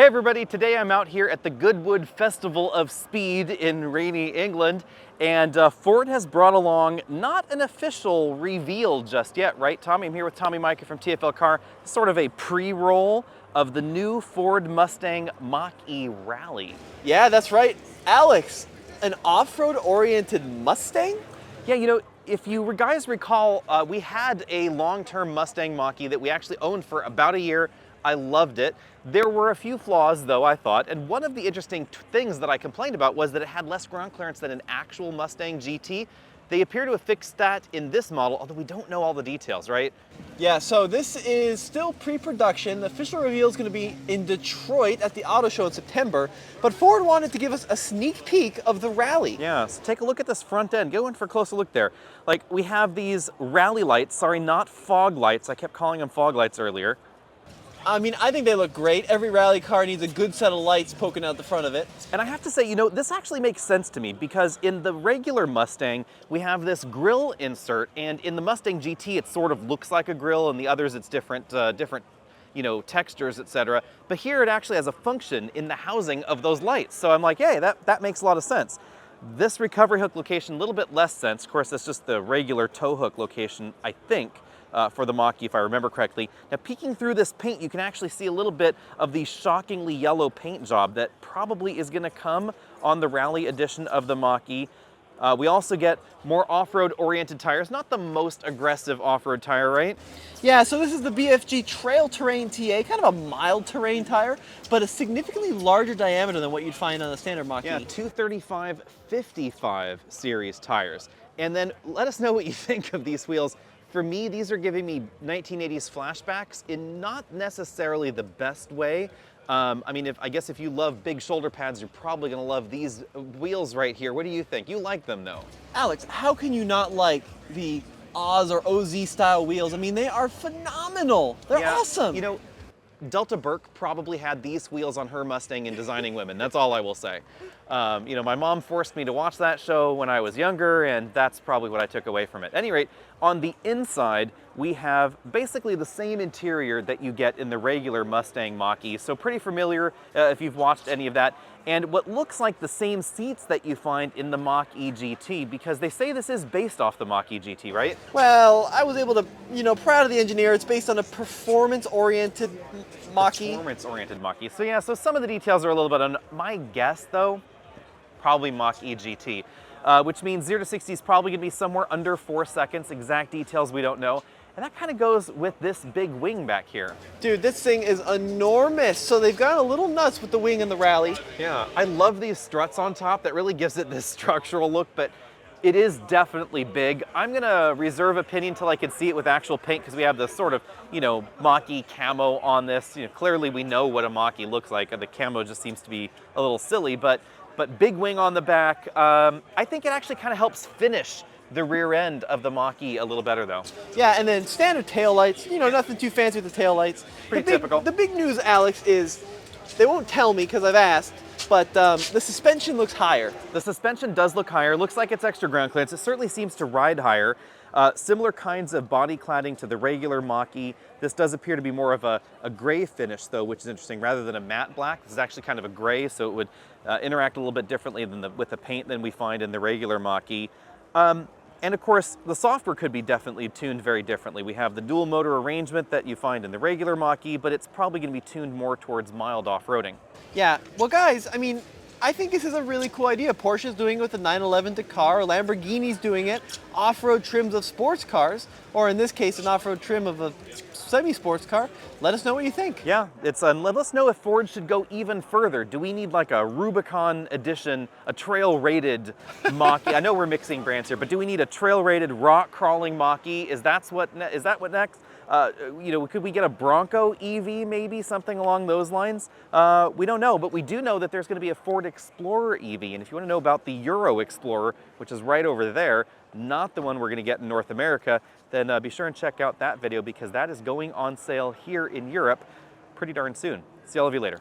Hey everybody, today I'm out here at the Goodwood Festival of Speed in rainy England, and Ford has brought along not an official reveal just yet, right Tommy? I'm here with Tommy Micah from TFL Car, sort of a pre-roll of the new Ford Mustang Mach E Rally. Yeah, that's right. Alex, an off-road oriented Mustang? Yeah, you know, if you guys recall, we had a long-term Mustang Mach E that we actually owned for about a year. I loved it. There were a few flaws though, I thought, and one of the interesting things that I complained about was that it had less ground clearance than an actual Mustang GT. They appear to have fixed that in this model, although we don't know all the details, right? Yeah, so this is still pre-production. The official reveal is going to be in Detroit at the auto show in September, but Ford wanted to give us a sneak peek of the Rally. Yeah, so take a look at this front end. Go in for a closer look there. Like, we have these rally lights, sorry, not fog lights. I kept calling them fog lights earlier. I mean, I think they look great. Every rally car needs a good set of lights poking out the front of it. And I have to say, you know, this actually makes sense to me because in the regular Mustang, we have this grille insert, and in the Mustang GT, it sort of looks like a grille, and the others, it's different, you know, textures, etc. But here it actually has a function in the housing of those lights. So I'm like, hey, that makes a lot of sense. This recovery hook location, a little bit less sense. Of course, that's just the regular tow hook location, I think. For the Mach E, if I remember correctly. Now, peeking through this paint, you can actually see a little bit of the shockingly yellow paint job that probably is going to come on the Rally edition of the Mach E. We also get more off-road oriented tires, not the most aggressive off-road tire, right? Yeah, so this is the BFG Trail Terrain TA, kind of a mild terrain tire, but a significantly larger diameter than what you'd find on the standard Mach E. Yeah, 235/55 series tires. And then let us know what you think of these wheels. For me, these are giving me 1980s flashbacks in not necessarily the best way. I mean, I guess if you love big shoulder pads, you're probably gonna love these wheels right here. What do you think? You like them though? Alex, how can you not like the Oz or OZ style wheels? I mean, they are phenomenal. They're awesome. You know, Delta Burke probably had these wheels on her Mustang in Designing Women. That's all I will say. You know, my mom forced me to watch that show when I was younger, and that's probably what I took away from it. At any rate, on the inside, we have basically the same interior that you get in the regular Mustang Mach E, so pretty familiar if you've watched any of that. And what looks like the same seats that you find in the Mach E GT, because they say this is based off the Mach E GT, right? Well, I was able to, you know, proud of the engineer. It's based on a performance-oriented Mach E. Performance-oriented Mach E. So yeah, so some of the details are a little bit on my guess, though. Probably Mach E GT, which means 0 to 60 is probably going to be somewhere under 4 seconds. Exact details we don't know. And that kind of goes with this big wing back here. Dude, this thing is enormous. So they've gone a little nuts with the wing and the Rally. Yeah, I love these struts on top. That really gives it this structural look, but it is definitely big. I'm gonna reserve opinion till I can see it with actual paint because we have this sort of, you know, Mach E camo on this. You know, clearly we know what a Mach E looks like. The camo just seems to be a little silly, but big wing on the back. I think it actually kind of helps finish the rear end of the Mach E a little better though. Yeah, and then standard taillights, you know, nothing too fancy with the taillights. Pretty typical. The big news, Alex, is they won't tell me because I've asked, but the suspension looks higher. The suspension does look higher. Looks like it's extra ground clearance. It certainly seems to ride higher. Similar kinds of body cladding to the regular Mach E. This does appear to be more of a gray finish though, which is interesting. Rather than a matte black, this is actually kind of a gray, so it would interact a little bit differently with the paint than we find in the regular Mach E. And of course, the software could be definitely tuned very differently. We have the dual motor arrangement that you find in the regular Mach E, but it's probably going to be tuned more towards mild off-roading. Yeah, well guys, I mean, I think this is a really cool idea. Porsche's doing it with the 911 Dakar, Lamborghini's doing it, off-road trims of sports cars, or in this case, an off-road trim of a semi-sports car. Let us know what you think. Yeah, let us know if Ford should go even further. Do we need like a Rubicon edition, a trail-rated Mach E? I know we're mixing brands here, but do we need a trail-rated rock-crawling Mach E? Is that what next? You know, could we get a Bronco EV maybe, something along those lines? We don't know, but we do know that there's going to be a Ford Explorer EV, and if you want to know about the Euro Explorer, which is right over there, not the one we're going to get in North America, then be sure and check out that video because that is going on sale here in Europe pretty darn soon. See all of you later.